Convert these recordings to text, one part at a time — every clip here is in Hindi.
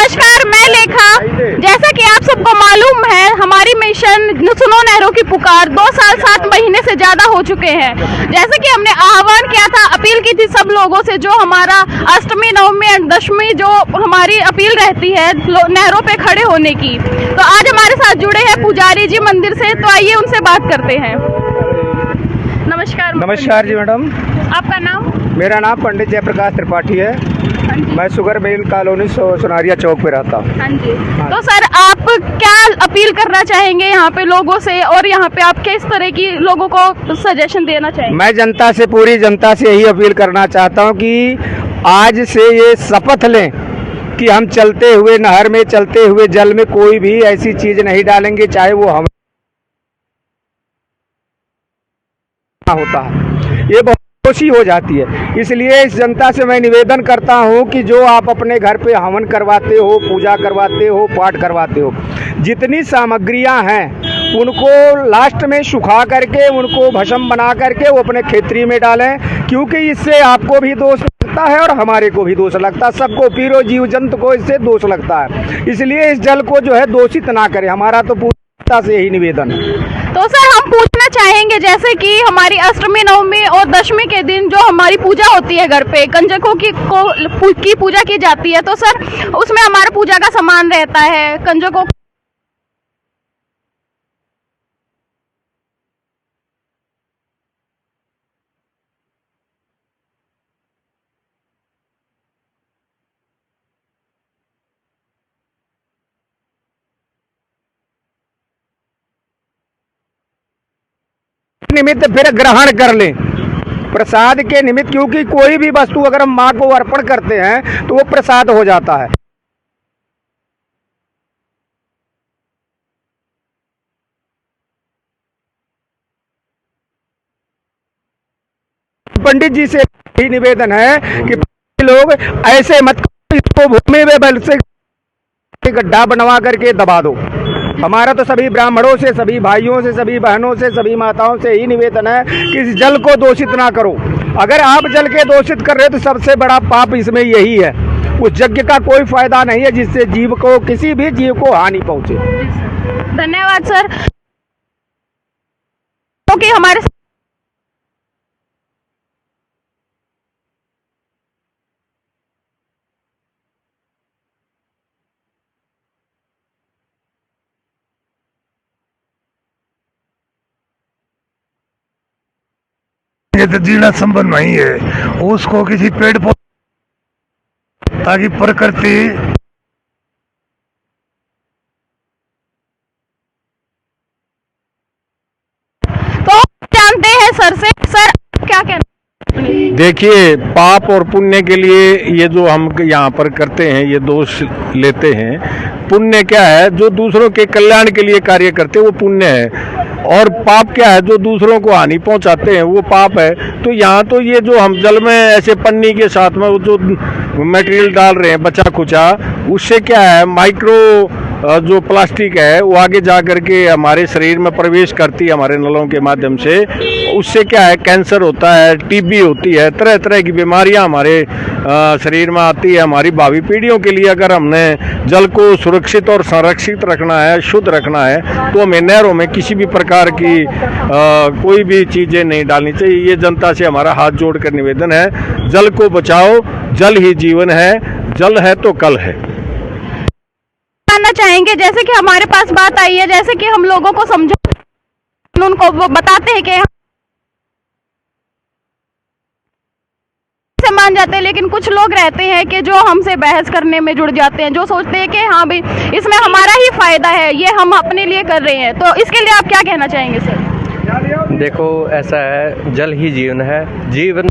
नमस्कार, मैं लेखा। जैसा कि आप सबको मालूम है, हमारी मिशन सुनो नहरों की पुकार 2 साल 7 महीने से ज्यादा हो चुके हैं। जैसे कि हमने आह्वान किया था, अपील की थी सब लोगों से, जो हमारा अष्टमी, नवमी और दशमी जो हमारी अपील रहती है नहरों पे खड़े होने की। तो आज हमारे साथ जुड़े हैं पुजारी जी मंदिर से, तो आइए उनसे बात करते हैं। नमस्कार। नमस्कार जी मैडम। आपका नाम? मेरा नाम पंडित जयप्रकाश त्रिपाठी है। मैं शुगर मिल कॉलोनी सोनारिया चौक पे रहता हूँ। हाँ जी। तो सर, आप क्या अपील करना चाहेंगे यहाँ पे लोगों से, और यहाँ पे आप किस तरह की लोगों को सजेशन देना चाहेंगे? मैं जनता से, पूरी जनता से यही अपील करना चाहता हूँ कि आज से ये शपथ लें कि हम चलते हुए नहर में, चलते हुए जल में कोई भी ऐसी चीज नहीं डालेंगे, चाहे वो हम होता है, ये बहुत खुशी हो जाती है। इसलिए इस जनता से मैं निवेदन करता हूं कि जो आप अपने घर पे हवन करवाते हो, पूजा करवाते हो, पाठ करवाते हो, जितनी सामग्रियां हैं उनको लास्ट में सुखा करके, उनको भस्म बना करके वो अपने खेतरी में डालें, क्योंकि इससे आपको भी दोष लगता है और हमारे को भी दोष लगता है, सबको पीरो जीव जंतु को इससे दोष लगता है। इसलिए इस जल को जो है दूषित ना करें, हमारा तो पूरी जनता से यही निवेदन है। तो सर, हम पूछना चाहेंगे, जैसे कि हमारी अष्टमी, नवमी और दशमी के दिन जो हमारी पूजा होती है घर पे, कंजकों की पूजा की जाती है, तो सर उसमें हमारा पूजा का सामान रहता है कंजकों। निमित्त फिर ग्रहण कर लें प्रसाद के निमित्त, क्योंकि कोई भी वस्तु अगर हम माँ को अर्पण करते हैं तो वो प्रसाद हो जाता है। पंडित जी से यही निवेदन है कि लोग ऐसे मत करो, इसको भूमि में बल से गड्ढा बनवा करके दबा दो। हमारा तो सभी ब्राह्मणों से, सभी भाइयों से, सभी बहनों से, सभी माताओं से यही निवेदन है कि इस जल को दूषित ना करो। अगर आप जल के दूषित कर रहे हो तो सबसे बड़ा पाप इसमें यही है। उस यज्ञ का कोई फायदा नहीं है जिससे जीव को, किसी भी जीव को हानि पहुंचे। धन्यवाद सर। ओके, हमारे ये तो जीना संभव नहीं है, उसको किसी पेड़ पौधे, ताकि प्रकृति तो जानते हैं सर से। सर क्या कहना? देखिए, पाप और पुण्य के लिए ये जो हम यहाँ पर करते हैं, ये दोष लेते हैं। पुण्य क्या है? जो दूसरों के कल्याण के लिए कार्य करते हैं वो पुण्य है, और पाप क्या है? जो दूसरों को हानि पहुंचाते हैं वो पाप है। तो यहाँ तो ये जो हम जल में ऐसे पन्नी के साथ में वो जो मटेरियल डाल रहे हैं बचा खुचा, उससे क्या है, माइक्रो जो प्लास्टिक है वो आगे जा करके हमारे शरीर में प्रवेश करती है हमारे नलों के माध्यम से। उससे क्या है, कैंसर होता है, टीबी होती है, तरह तरह की बीमारियां हमारे शरीर में आती है। हमारी भावी पीढ़ियों के लिए अगर हमने जल को सुरक्षित और संरक्षित रखना है, शुद्ध रखना है, तो हमें नहरों में किसी भी प्रकार की कोई भी चीज़ें नहीं डालनी चाहिए। ये जनता से हमारा हाथ जोड़कर निवेदन है, जल को बचाओ, जल ही जीवन है, जल है तो कल है। जानना चाहेंगे, जैसे कि हमारे पास बात आई है, जैसे कि हम लोगों को समझा, उनको वो बताते हैं कि से मान जाते हैं, लेकिन कुछ लोग रहते हैं कि जो हमसे बहस करने में जुड़ जाते हैं, जो सोचते हैं कि हाँ भाई इसमें हमारा ही फायदा है, ये हम अपने लिए कर रहे हैं। तो इसके लिए आप क्या कहना चाहेंगे सर? देखो, ऐसा है, जल ही जीवन है। जीवन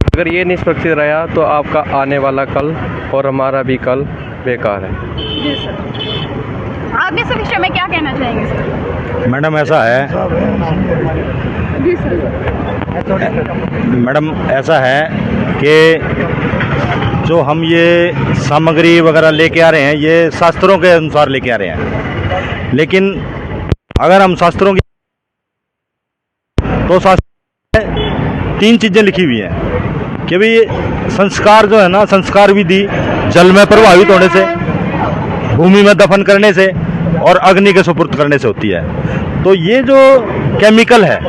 अगर ये नहीं सुरक्षित रहा तो आपका आने वाला कल और हमारा भी कल बेकार है। जी सर, आप इस विषय में क्या कहना चाहेंगे सर? मैडम ऐसा है, जी सर। मैडम ऐसा है कि जो हम ये सामग्री वगैरह लेके आ रहे हैं, ये शास्त्रों के अनुसार लेके आ रहे हैं, लेकिन अगर हम शास्त्रों की, तो शास्त्र में 3 चीज़ें लिखी हुई हैं। कि भी संस्कार जो है ना, संस्कार विधि जल में प्रभावित होने से, भूमि में दफन करने से और अग्नि के सुपुर्द करने से होती है। तो ये जो केमिकल है,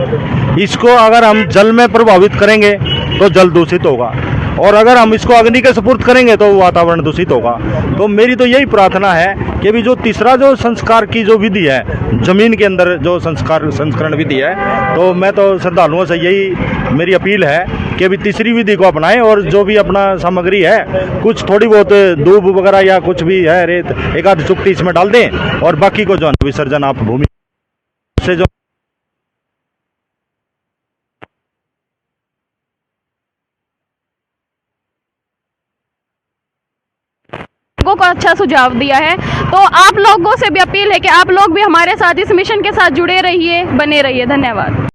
इसको अगर हम जल में प्रभावित करेंगे तो जल दूषित होगा, और अगर हम इसको अग्नि के सुपुर्द करेंगे तो वातावरण दूषित होगा। तो मेरी तो यही प्रार्थना है कि भी जो तीसरा जो संस्कार की जो विधि है, जमीन के अंदर जो संस्करण विधि है, तो मैं तो श्रद्धालुओं से यही मेरी अपील है कि भी तीसरी विधि को अपनाएं, और जो भी अपना सामग्री है, कुछ थोड़ी बहुत दूब वगैरह या कुछ भी है, रेत एक आध चुट्टी इसमें डाल दें, और बाकी को जो है विसर्जन आप भूमि से जो लोगों को अच्छा सुझाव दिया है। तो आप लोगों से भी अपील है कि आप लोग भी हमारे साथ इस मिशन के साथ जुड़े रहिए, बने रहिए। धन्यवाद।